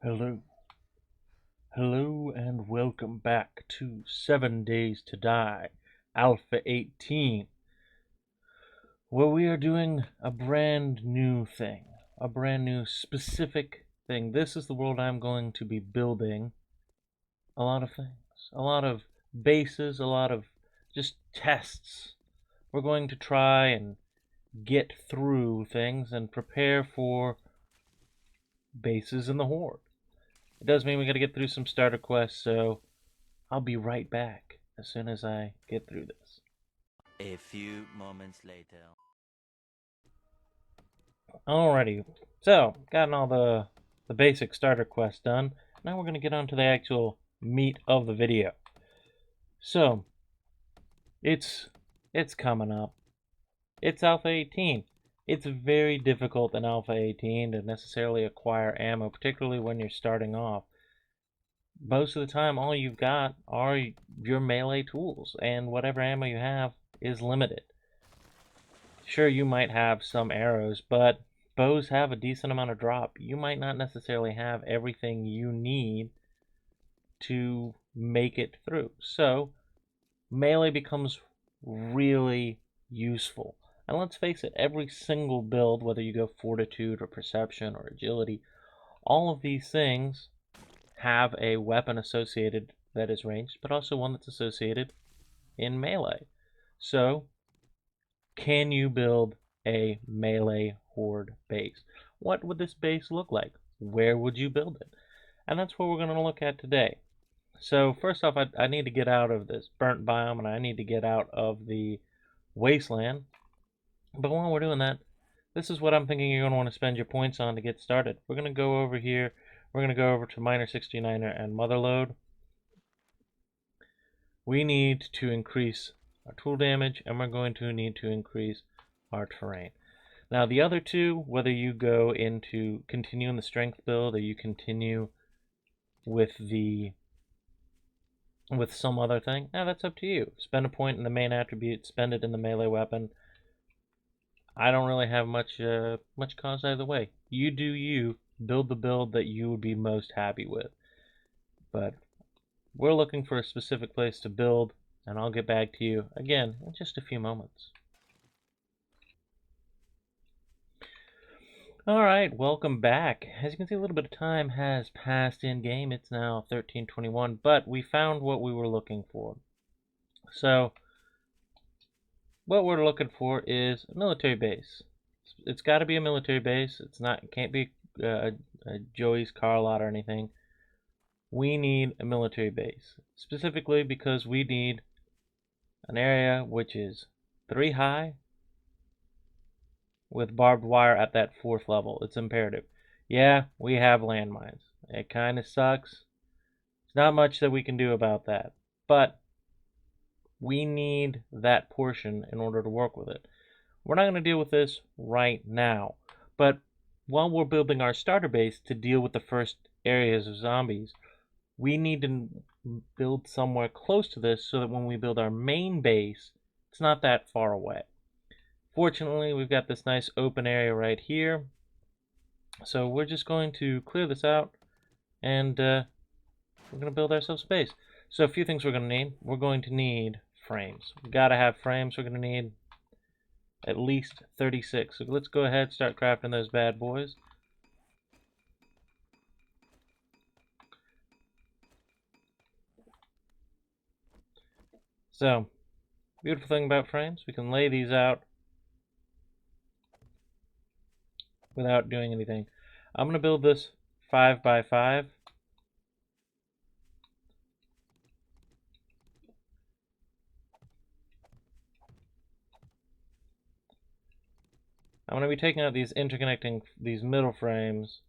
Hello. Hello and welcome back to 7 Days to Die, Alpha 18, where we are doing a brand new thing, a brand new specific thing. This is the world I'm going to be building a lot of things, a lot of bases, a lot of just tests. We're going to try and get through things and prepare for bases in the Horde. It does mean we gotta get through some starter quests, so I'll be right back as soon as I get through this. A few moments later. Alrighty, so gotten all the basic starter quests done. Now we're gonna get on to the actual meat of the video. So it's coming up. It's Alpha 18. It's very difficult in Alpha 18 to necessarily acquire ammo, particularly when you're starting off. Most of the time, all you've got are your melee tools, and whatever ammo you have is limited. Sure, you might have some arrows, but bows have a decent amount of drop. You might not necessarily have everything you need to make it through. So, melee becomes really useful. And let's face it, every single build, whether you go fortitude or perception or agility, all of these things have a weapon associated that is ranged, but also one that's associated in melee. So, can you build a melee horde base? What would this base look like? Where would you build it? And that's what we're going to look at today. So first off, I need to get out of this burnt biome, and I need to get out of the wasteland. But while we're doing that, this is what I'm thinking you're going to want to spend your points on to get started. We're going to go over here. We're going to go over to Miner 69er and Motherload. We need to increase our tool damage, and we're going to need to increase our terrain. Now the other two, whether you go into continuing the strength build or you continue with some other thing, now that's up to you. Spend a point in the main attribute, spend it in the melee weapon. I don't really have much cause either way. You do you, build the build that you would be most happy with. But we're looking for a specific place to build, and I'll get back to you again in just a few moments. Alright, welcome back. As you can see, a little bit of time has passed in game. It's now 13:21, but we found what we were looking for. So, what we're looking for is a military base. It's got to be a military base. It can't be a Joey's car lot or anything. We need a military base, specifically because we need an area which is 3 high with barbed wire at that 4th level. It's imperative. Yeah, we have landmines. It kind of sucks. There's not much that we can do about that. But we need that portion in order to work with it. We're not going to deal with this right now. But while we're building our starter base to deal with the first areas of zombies, we need to build somewhere close to this so that when we build our main base, it's not that far away. Fortunately, we've got this nice open area right here. So we're just going to clear this out, and we're going to build ourselves a base. So a few things we're going to need. We're going to need frames. We've got to have frames. We're going to need at least 36. So let's go ahead and start crafting those bad boys. So, beautiful thing about frames, we can lay these out without doing anything. I'm going to build this 5 by 5. I'm going to be taking out these these middle frames,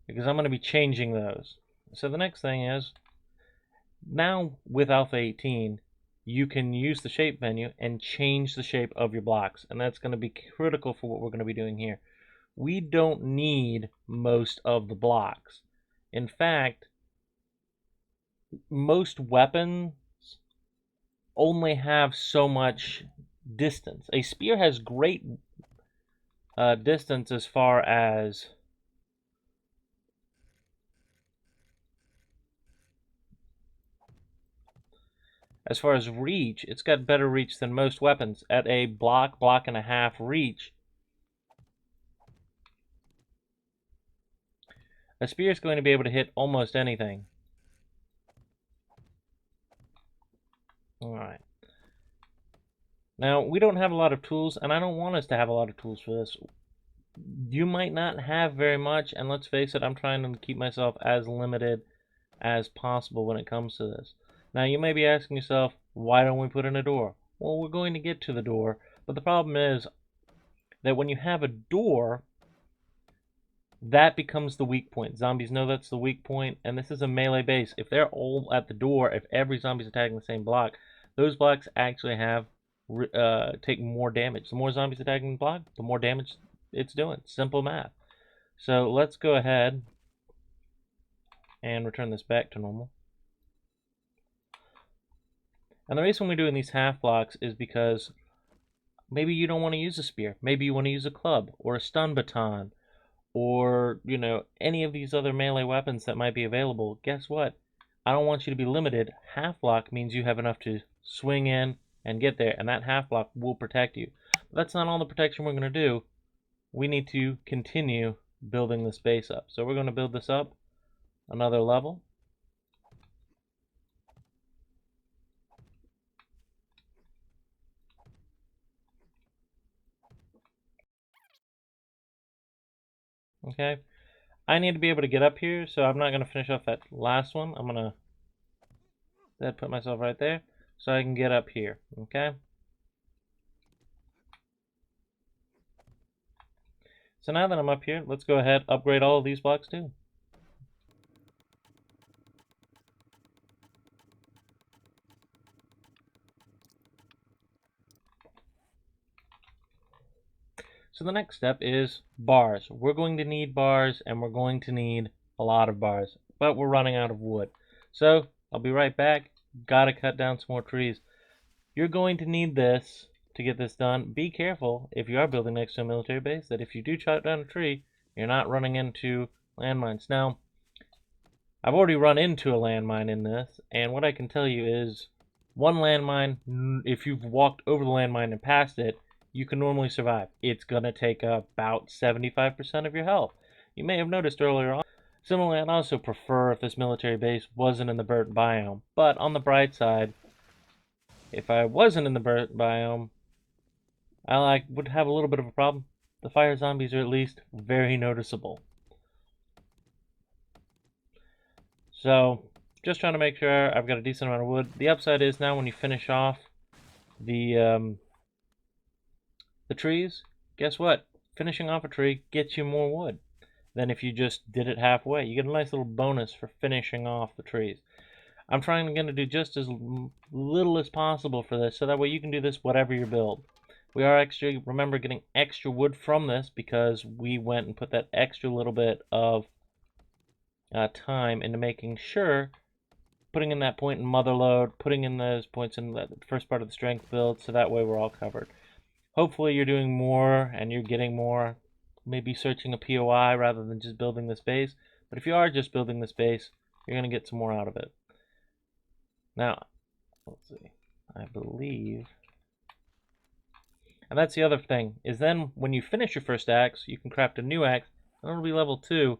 because I'm going to be changing those. So the next thing is, now with Alpha 18, you can use the shape menu and change the shape of your blocks, and that's going to be critical for what we're going to be doing here. We don't need most of the blocks. In fact, most weapons only have so much distance. A spear has great distance as far as reach. It's got better reach than most weapons. At a block and a half reach, a spear is going to be able to hit almost anything. Alright. Now, we don't have a lot of tools, and I don't want us to have a lot of tools for this. You might not have very much, and let's face it, I'm trying to keep myself as limited as possible when it comes to this. Now, you may be asking yourself, why don't we put in a door? Well, we're going to get to the door, but the problem is that when you have a door, that becomes the weak point. Zombies know that's the weak point, and this is a melee base. If they're all at the door, if every zombie's attacking the same block, those blocks actually have take more damage. The more zombies attacking the block, the more damage it's doing. Simple math. So let's go ahead and return this back to normal. And the reason we're doing these half blocks is because maybe you don't want to use a spear. Maybe you want to use a club or a stun baton or, you know, any of these other melee weapons that might be available. Guess what? I don't want you to be limited. Half block means you have enough to swing in and get there, and that half block will protect you. But that's not all the protection we're going to do. We need to continue building this base up. So we're going to build this up another level. Okay, I need to be able to get up here, so I'm not going to finish off that last one. I'm going to put myself right there so I can get up here. Okay. So now that I'm up here, let's go ahead and upgrade all of these blocks too. So the next step is bars. We're going to need bars, and we're going to need a lot of bars, but we're running out of wood. So I'll be right back. Gotta cut down some more trees. You're going to need this to get this done. Be careful if you are building next to a military base that if you do chop down a tree, you're not running into landmines. Now, I've already run into a landmine in this, and what I can tell you is one landmine, if you've walked over the landmine and past it, you can normally survive. It's going to take about 75% of your health. You may have noticed earlier on. Similarly, I'd also prefer if this military base wasn't in the burnt biome, but on the bright side, if I wasn't in the burnt biome, I would have a little bit of a problem. The fire zombies are at least very noticeable. So, just trying to make sure I've got a decent amount of wood. The upside is now when you finish off the trees, guess what? Finishing off a tree gets you more wood than if you just did it halfway. You get a nice little bonus for finishing off the trees. I'm trying to do just as little as possible for this, so that way you can do this whatever you build. We are actually, remember, getting extra wood from this because we went and put that extra little bit of time into making sure, putting in that point in mother load, putting in those points in the first part of the strength build, so that way we're all covered. Hopefully you're doing more and you're getting more, maybe searching a POI rather than just building this base. But if you are just building this base, you're going to get some more out of it. Now, let's see, I believe, and that's the other thing, is then when you finish your first axe, you can craft a new axe, and it'll be level 2,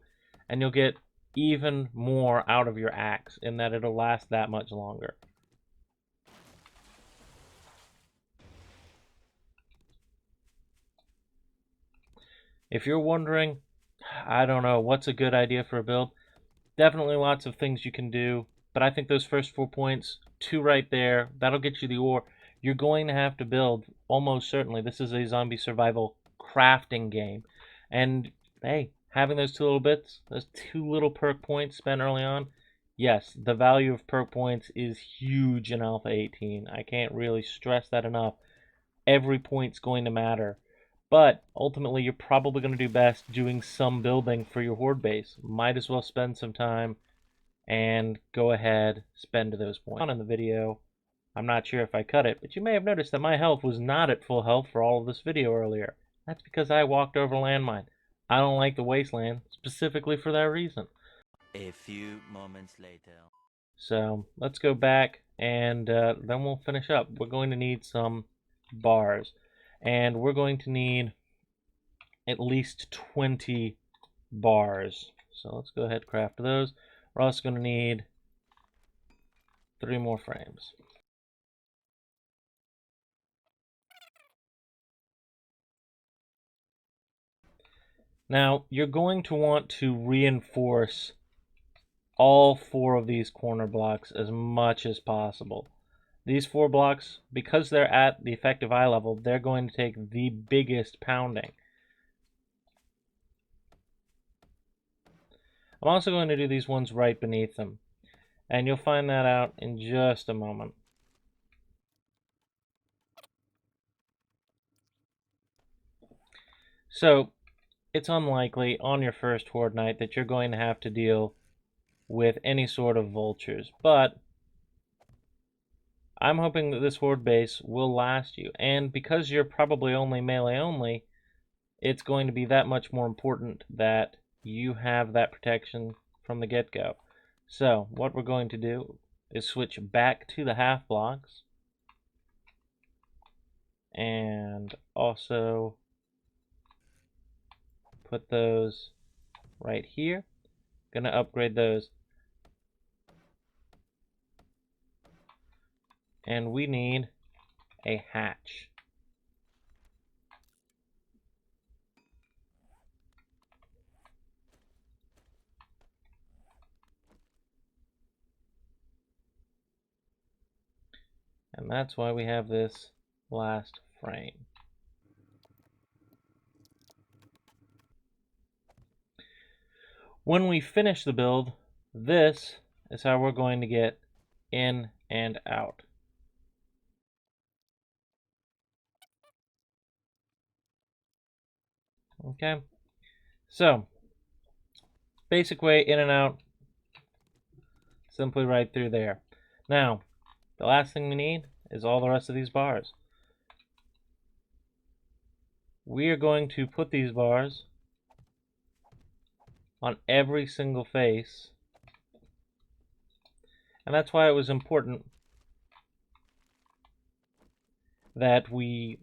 and you'll get even more out of your axe in that it'll last that much longer. If you're wondering, I don't know, what's a good idea for a build, definitely lots of things you can do, but I think those first 4 points, 2 right there, that'll get you the ore. You're going to have to build, almost certainly. This is a zombie survival crafting game. And, hey, having those 2 little bits, those 2 little perk points spent early on, yes, the value of perk points is huge in Alpha 18. I can't really stress that enough. Every point's going to matter. But ultimately, you're probably going to do best doing some building for your horde base. Might as well spend some time and go ahead, spend those points. In the video, I'm not sure if I cut it, but you may have noticed that my health was not at full health for all of this video earlier. That's because I walked over a landmine. I don't like the wasteland specifically for that reason. A few moments later. So let's go back and then we'll finish up. We're going to need some bars, and we're going to need at least 20 bars. So let's go ahead and craft those. We're also going to need 3 more frames. Now, you're going to want to reinforce all 4 of these corner blocks as much as possible. These 4 blocks, because they're at the effective eye level, they're going to take the biggest pounding. I'm also going to do these ones right beneath them, and you'll find that out in just a moment. So, it's unlikely on your first Horde night that you're going to have to deal with any sort of vultures, but I'm hoping that this Horde base will last you, and because you're probably only melee only, it's going to be that much more important that you have that protection from the get-go. So, what we're going to do is switch back to the half blocks, and also put those right here. Gonna upgrade those. And we need a hatch. And that's why we have this last frame. When we finish the build, this is how we're going to get in and out. Okay, so basic way in and out, simply right through there. Now, the last thing we need is all the rest of these bars. We are going to put these bars on every single face, and that's why it was important that we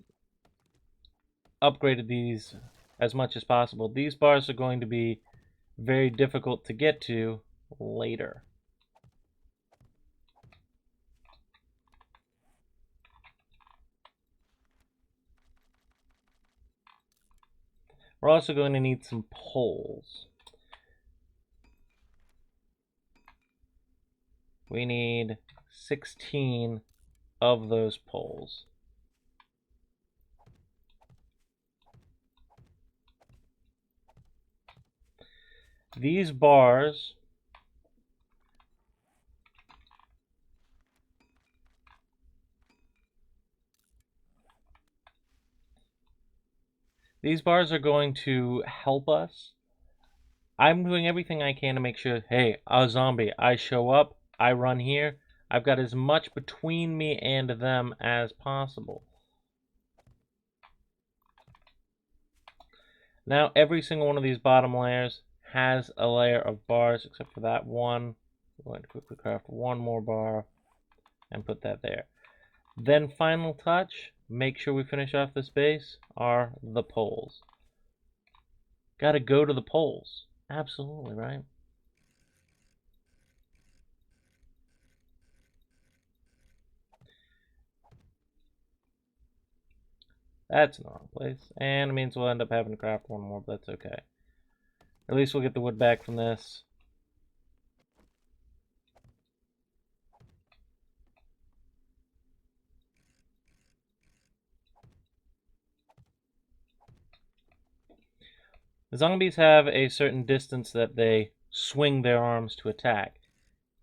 upgraded these as much as possible. These bars are going to be very difficult to get to later. We're also going to need some poles. We need 16 of those poles. These bars are going to help us. I'm doing everything I can to make sure, hey, a zombie, I show up, I run here, I've got as much between me and them as possible. Now, every single one of these bottom layers has a layer of bars, except for that one. We're going to quickly craft one more bar and put that there. Then, final touch, make sure we finish off this base, are the poles. Gotta go to the poles. Absolutely, right? That's in the wrong place. And it means we'll end up having to craft one more, but that's okay. At least we'll get the wood back from this. The zombies have a certain distance that they swing their arms to attack.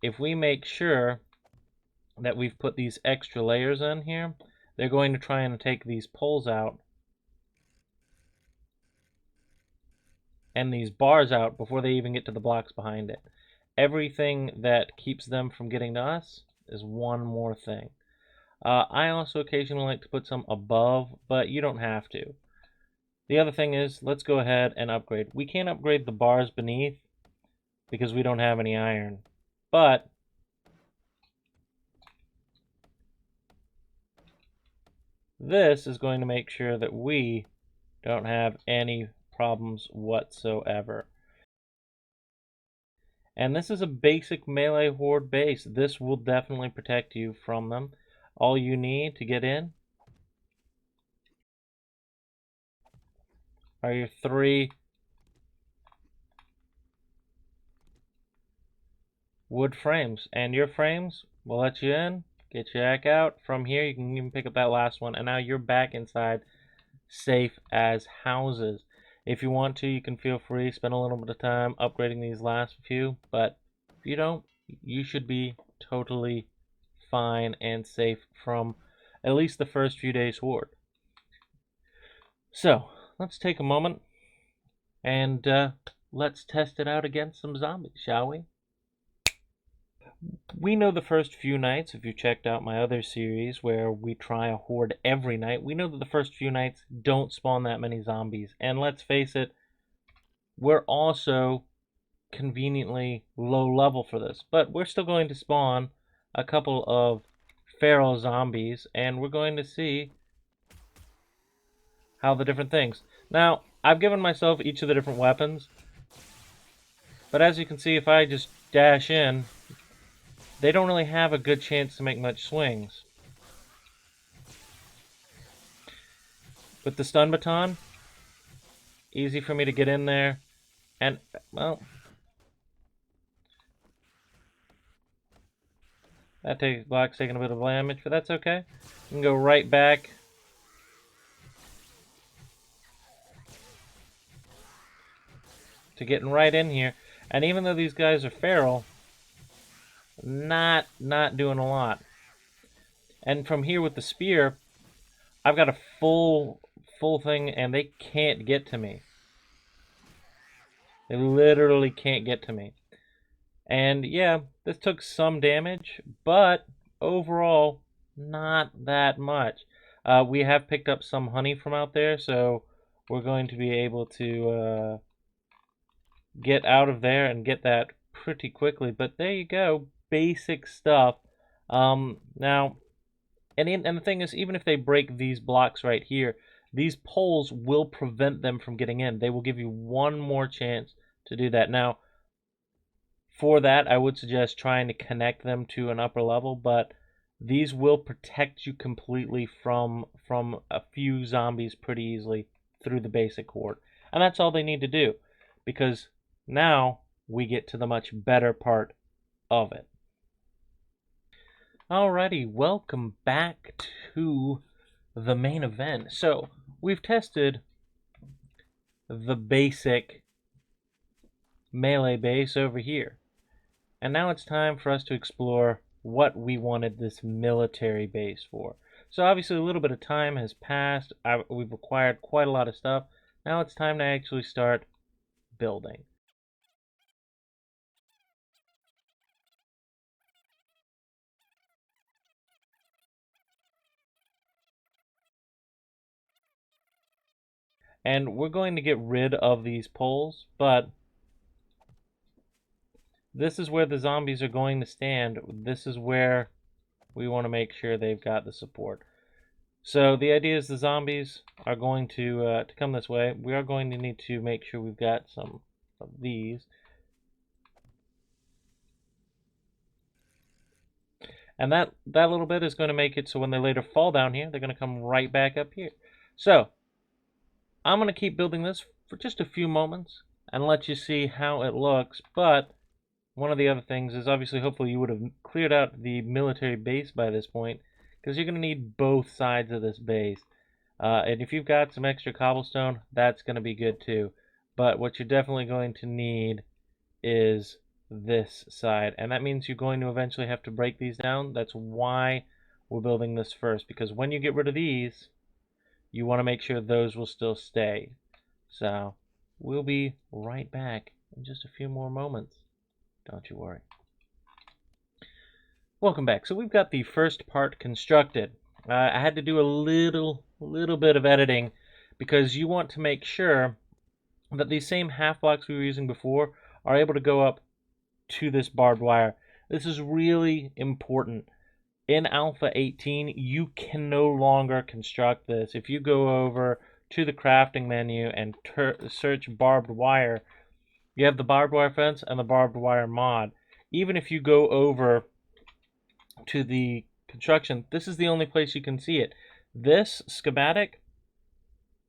If we make sure that we've put these extra layers in here, they're going to try and take these poles out and these bars out before they even get to the blocks behind it. Everything that keeps them from getting to us is one more thing. I also occasionally like to put some above, but you don't have to. The other thing is, let's go ahead and upgrade. We can't upgrade the bars beneath because we don't have any iron. But this is going to make sure that we don't have any problems whatsoever. And this is a basic melee horde base. This will definitely protect you from them. All you need to get in are your 3 wood frames. And your frames will let you in, get you back out. From here, you can even pick up that last one. And now you're back inside, safe as houses. If you want to, you can feel free, spend a little bit of time upgrading these last few. But if you don't, you should be totally fine and safe from at least the first few days horde. So let's take a moment and let's test it out against some zombies, shall we? We know the first few nights, if you checked out my other series where we try a horde every night, we know that the first few nights don't spawn that many zombies. And let's face it, we're also conveniently low level for this. But we're still going to spawn a couple of feral zombies, and we're going to see how the different things. Now, I've given myself each of the different weapons, but as you can see, if I just dash in, they don't really have a good chance to make much swings. With the stun baton, easy for me to get in there, and, well, block's taking a bit of damage, but that's okay. You can go right back. To getting right in here. And even though these guys are feral, not doing a lot. And from here with the spear, I've got a full thing and they can't get to me. They literally can't get to me. And yeah, this took some damage, but overall, not that much. We have picked up some honey from out there, so we're going to be able to get out of there and get that pretty quickly. But there you go, basic stuff. Now, and the thing is, even if they break these blocks right here, these poles will prevent them from getting in. They will give you one more chance to do that. Now, for that, I would suggest trying to connect them to an upper level, but these will protect you completely from a few zombies pretty easily through the basic horde. And that's all they need to do, because now we get to the much better part of it. Alrighty, welcome back to the main event. So, we've tested the basic melee base over here. And now it's time for us to explore what we wanted this military base for. So obviously a little bit of time has passed. We've acquired quite a lot of stuff. Now it's time to actually start building. And we're going to get rid of these poles, but this is where the zombies are going to stand. This is where we want to make sure they've got the support. So the idea is the zombies are going to come this way. We are going to need to make sure we've got some of these. And that little bit is going to make it so when they later fall down here, they're going to come right back up here. So I'm going to keep building this for just a few moments and let you see how it looks. But one of the other things is obviously hopefully you would have cleared out the military base by this point, because you're going to need both sides of this base. And if you've got some extra cobblestone, that's going to be good too. But what you're definitely going to need is this side, and that means you're going to eventually have to break these down. That's why we're building this first, because when you get rid of these, you want to make sure those will still stay. So we'll be right back in just a few more moments. Don't you worry. Welcome back. So we've got the first part constructed. I had to do a little bit of editing because you want to make sure that these same half blocks we were using before are able to go up to this barbed wire. This is really important. In Alpha 18, you can no longer construct this. If you go over to the crafting menu and search barbed wire, you have the barbed wire fence and the barbed wire mod. Even if you go over to the construction, this is the only place you can see it. This schematic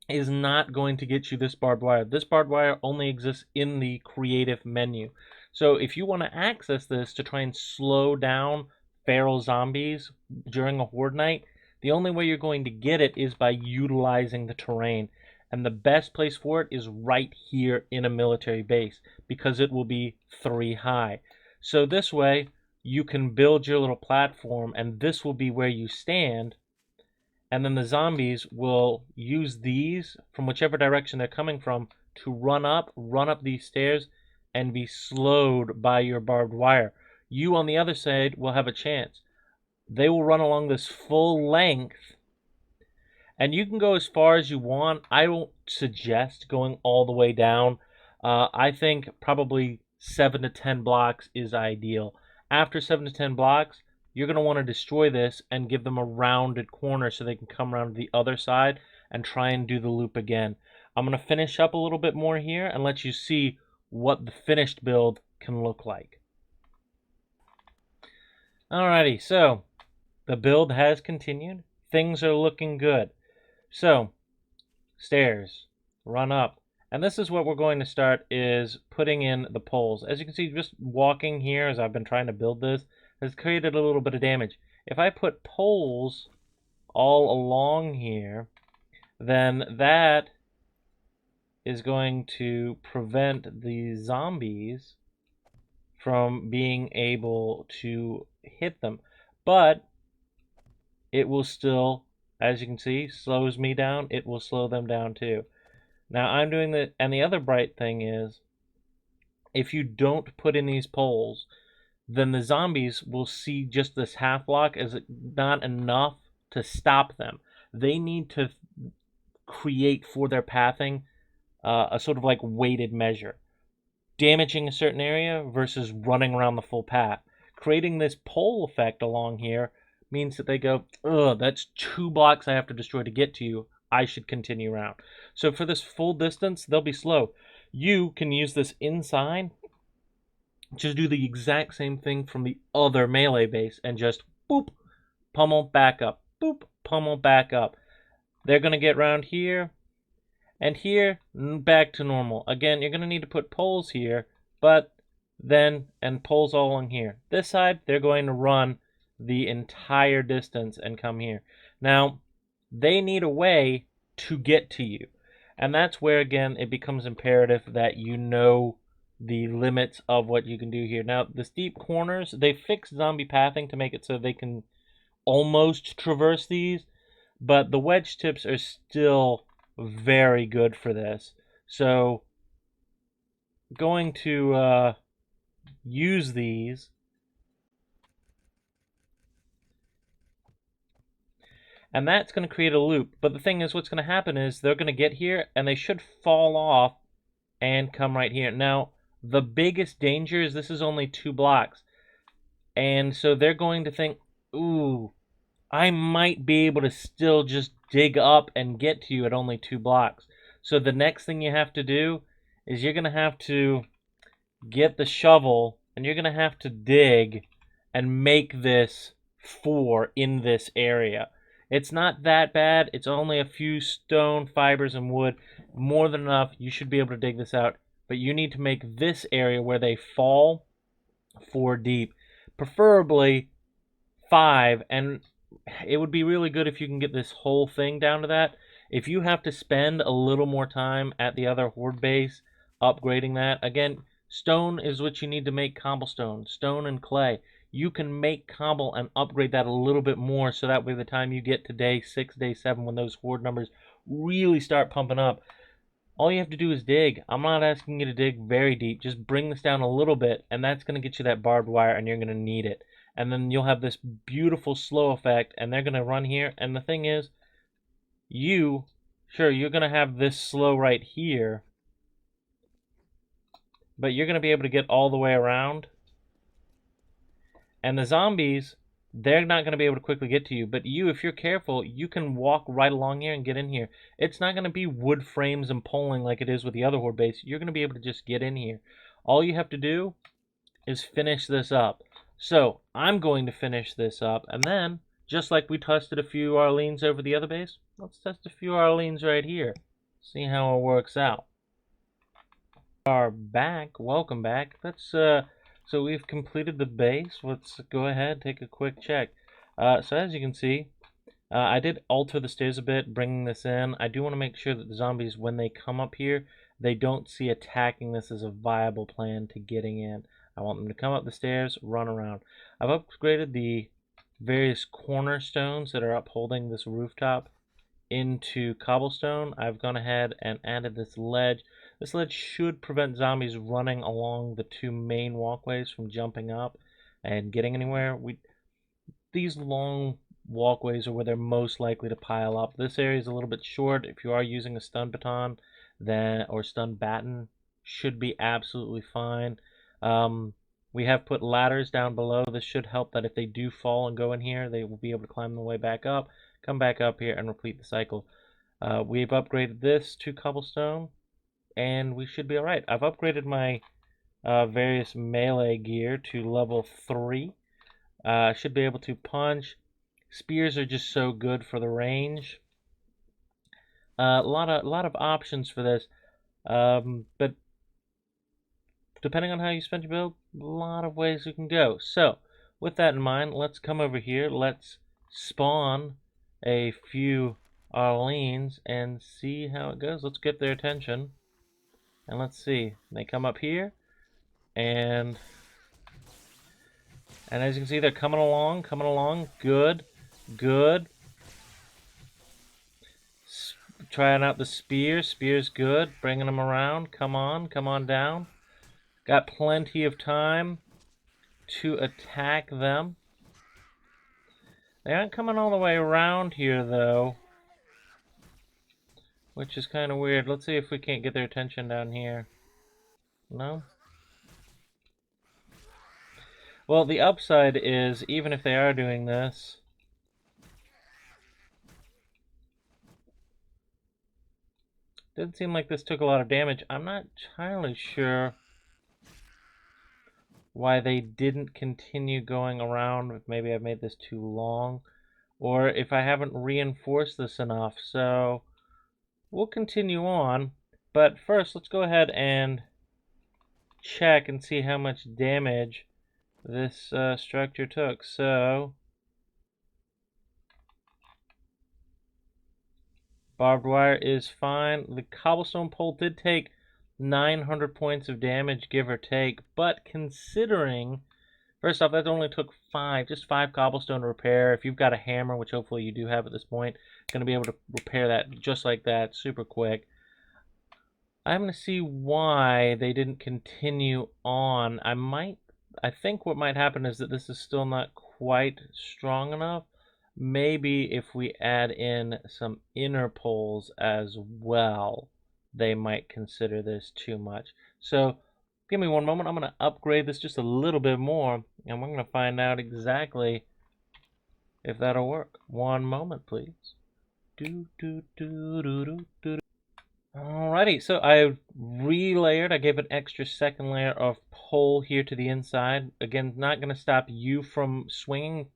is not going to get you this barbed wire. This barbed wire only exists in the creative menu. So if you want to access this to try and slow down feral zombies during a horde night, the only way you're going to get it is by utilizing the terrain. And the best place for it is right here in a military base, because it will be 3 high. So this way you can build your little platform, and this will be where you stand. And then the zombies will use these from whichever direction they're coming from to run up these stairs and be slowed by your barbed wire. You on the other side will have a chance. They will run along this full length, and you can go as far as you want. I don't suggest going all the way down. I think probably 7 to 10 blocks is ideal. After 7 to 10 blocks, you're going to want to destroy this and give them a rounded corner so they can come around to the other side and try and do the loop again. I'm going to finish up a little bit more here and let you see what the finished build can look like. Alrighty, so the build has continued. Things are looking good. So, stairs, run up. And this is what we're going to start, is putting in the poles. As you can see, just walking here as I've been trying to build this has created a little bit of damage. If I put poles all along here, then that is going to prevent the zombies from being able to hit them. But it will still, as you can see, slows me down. It will slow them down too. Now I'm doing the, and the other bright thing is, if you don't put in these poles, then the zombies will see just this half block as not enough to stop them. They need to create for their pathing a sort of like weighted measure. Damaging a certain area versus running around the full path. Creating this pole effect along here means that they go, ugh, that's 2 blocks I have to destroy to get to you. I should continue around. So for this full distance, they'll be slow. You can use this inside, just do the exact same thing from the other melee base and just boop, pummel back up, boop, pummel back up. They're going to get around here and here, back to normal. Again, you're going to need to put poles here, but then, and poles all along here. This side, they're going to run the entire distance and come here. Now, they need a way to get to you. And that's where, again, it becomes imperative that you know the limits of what you can do here. Now, the steep corners, they fixed zombie pathing to make it so they can almost traverse these, but the wedge tips are still very good for this. So, going to use these. And that's going to create a loop. But the thing is, what's going to happen is they're going to get here, and they should fall off and come right here. Now, the biggest danger is this is only 2 blocks. And so they're going to think, ooh, I might be able to still just dig up and get to you at only 2 blocks. So the next thing you have to do is you're going to have to get the shovel, and you're going to have to dig and make this 4 in this area. It's not that bad. It's only a few stone, fibers, and wood. More than enough. You should be able to dig this out. But you need to make this area where they fall 4 deep. Preferably 5. And it would be really good if you can get this whole thing down to that. If you have to spend a little more time at the other horde base upgrading that. Again, stone is what you need to make cobblestone. Stone and clay. You can make cobble and upgrade that a little bit more, so that by the time you get to day 6, day 7, when those horde numbers really start pumping up, all you have to do is dig. I'm not asking you to dig very deep. Just bring this down a little bit, and that's going to get you that barbed wire, and you're going to need it. And then you'll have this beautiful slow effect, and they're going to run here. And the thing is, you sure, you're going to have this slow right here, but you're going to be able to get all the way around. And the zombies, they're not going to be able to quickly get to you, but you, if you're careful, you can walk right along here and get in here. It's not going to be wood frames and poling like it is with the other Horde base. You're going to be able to just get in here. All you have to do is finish this up. So, I'm going to finish this up, and then, just like we tested a few Arlenes over the other base, let's test a few Arlenes right here. See how it works out. Are back. Welcome back. So we've completed the base. Let's go ahead, take a quick check. So as you can see, I did alter the stairs a bit, bringing this in. I do want to make sure that the zombies, when they come up here, they don't see attacking this as a viable plan to getting in. I want them to come up the stairs, run around. I've upgraded the various cornerstones that are upholding this rooftop into cobblestone. I've gone ahead and added this ledge. This ledge should prevent zombies running along the two main walkways from jumping up and getting anywhere. These long walkways are where they're most likely to pile up. This area is a little bit short. If you are using a stun baton or stun baton, should be absolutely fine. We have put ladders down below. This should help that if they do fall and go in here, they will be able to climb their way back up, come back up here, and repeat the cycle. We've upgraded this to cobblestone, and we should be alright. I've upgraded my various melee gear to level 3. Should be able to punch. Spears are just so good for the range. A lot of options for this, but depending on how you spend your build, a lot of ways you can go. So, with that in mind, let's come over here. Let's spawn a few Arlenes and see how it goes. Let's get their attention. And let's see. They come up here, and as you can see, they're coming along. Good. Trying out the spear. Spear's good. Bringing them around. Come on down. Got plenty of time to attack them. They aren't coming all the way around here, though, which is kind of weird. Let's see if we can't get their attention down here. No? Well, the upside is, even if they are doing this, didn't seem like this took a lot of damage. I'm not entirely sure why they didn't continue going around. If maybe I've made this too long, or if I haven't reinforced this enough. So we'll continue on, but first let's go ahead and check and see how much damage this structure took. So barbed wire is fine. The cobblestone pole did take 900 points of damage, give or take, but considering, first off, that only took just 5 cobblestone to repair. If you've got a hammer, which hopefully you do have at this point, going to be able to repair that just like that, super quick. I'm going to see why they didn't continue on. I think what might happen is that this is still not quite strong enough. Maybe if we add in some inner poles as well, they might consider this too much. So give me one moment. I'm going to upgrade this just a little bit more, and we're going to find out exactly if that'll work. One moment, please. Alrighty, so I relayered. I gave an extra second layer of pole here to the inside. Again, not going to stop you from swinging.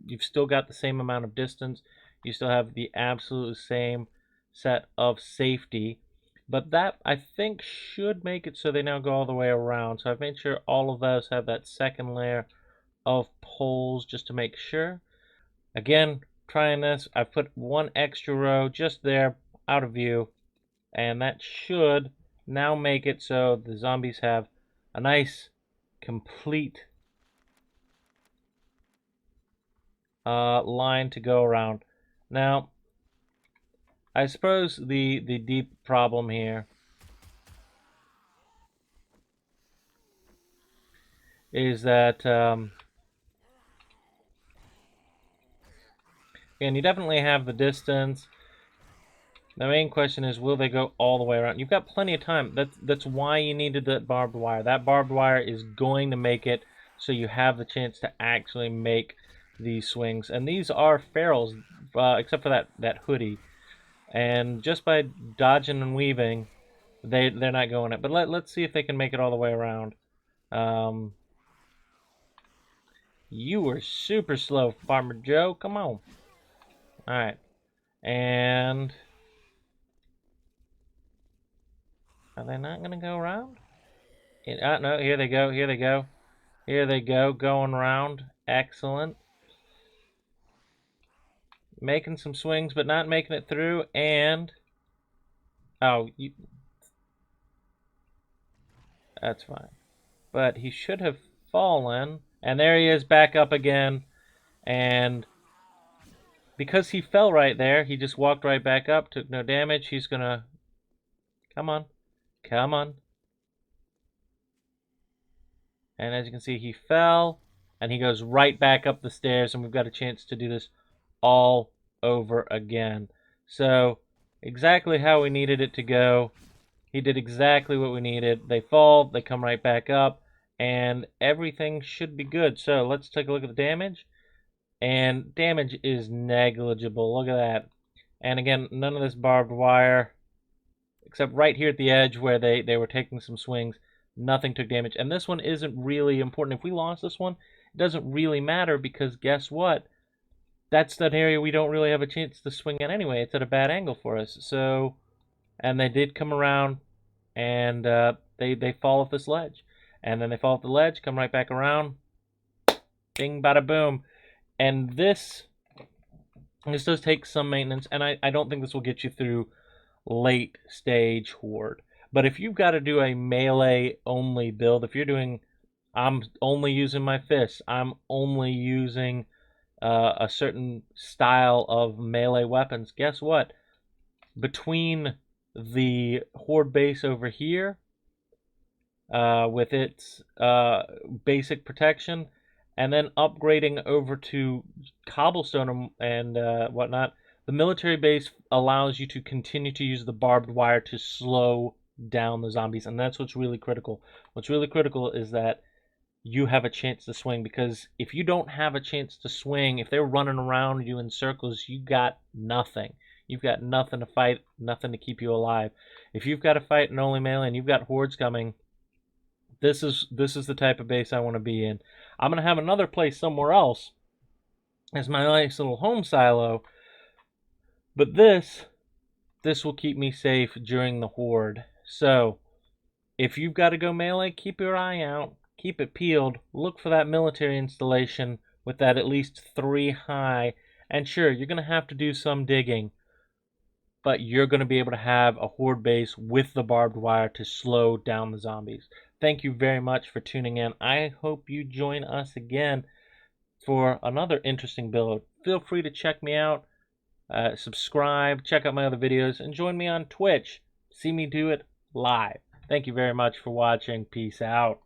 You've still got the same amount of distance. You still have the absolute same set of safety. But that, I think, should make it so they now go all the way around. So I've made sure all of those have that second layer of poles just to make sure. Again, trying this, I've put one extra row just there out of view. And that should now make it so the zombies have a nice, complete line to go around. Now, I suppose the deep problem here is that, again, you definitely have the distance. The main question is, will they go all the way around? You've got plenty of time. That's why you needed that barbed wire. That barbed wire is going to make it so you have the chance to actually make these swings. And these are ferals, except for that hoodie. And just by dodging and weaving, they're not going it. But let's see if they can make it all the way around. You were super slow, Farmer Joe. Come on. All right. And are they not going to go around? No, here they go. Here they go. Here they go. Going around. Excellent. Making some swings, but not making it through. And that's fine. But he should have fallen. And there he is, back up again. And because he fell right there, he just walked right back up, took no damage. He's gonna... Come on. Come on. And as you can see, he fell, and he goes right back up the stairs, and we've got a chance to do this all over again. So, exactly how we needed it to go. He did exactly what we needed. They fall, they come right back up, and everything should be good. So, let's take a look at the damage. And damage is negligible. Look at that. And again, none of this barbed wire, except right here at the edge where they were taking some swings. Nothing took damage. And this one isn't really important. If we lost this one, it doesn't really matter because guess what? That's that area we don't really have a chance to swing at anyway. It's at a bad angle for us. So, and they did come around and they fall off this ledge. And then they fall off the ledge, come right back around. Bing, bada, boom. And this does take some maintenance, and I don't think this will get you through late stage Horde. But if you've got to do a melee only build, if you're doing, I'm only using my fists, I'm only using a certain style of melee weapons, guess what? Between the Horde base over here, with its basic protection, and then upgrading over to cobblestone and whatnot, the military base allows you to continue to use the barbed wire to slow down the zombies, and that's what's really critical. What's really critical is that you have a chance to swing, because if you don't have a chance to swing, if they're running around you in circles, you got nothing. You've got nothing to fight, nothing to keep you alive. If you've got to fight an only melee and you've got hordes coming, this is the type of base I want to be in. I'm going to have another place somewhere else as my nice little home silo, but this will keep me safe during the Horde. So, if you've got to go melee, keep your eye out, keep it peeled, look for that military installation with that at least 3 high, and sure, you're going to have to do some digging, but you're going to be able to have a Horde base with the barbed wire to slow down the zombies. Thank you very much for tuning in. I hope you join us again for another interesting build. Feel free to check me out, subscribe, check out my other videos, and join me on Twitch. See me do it live. Thank you very much for watching. Peace out.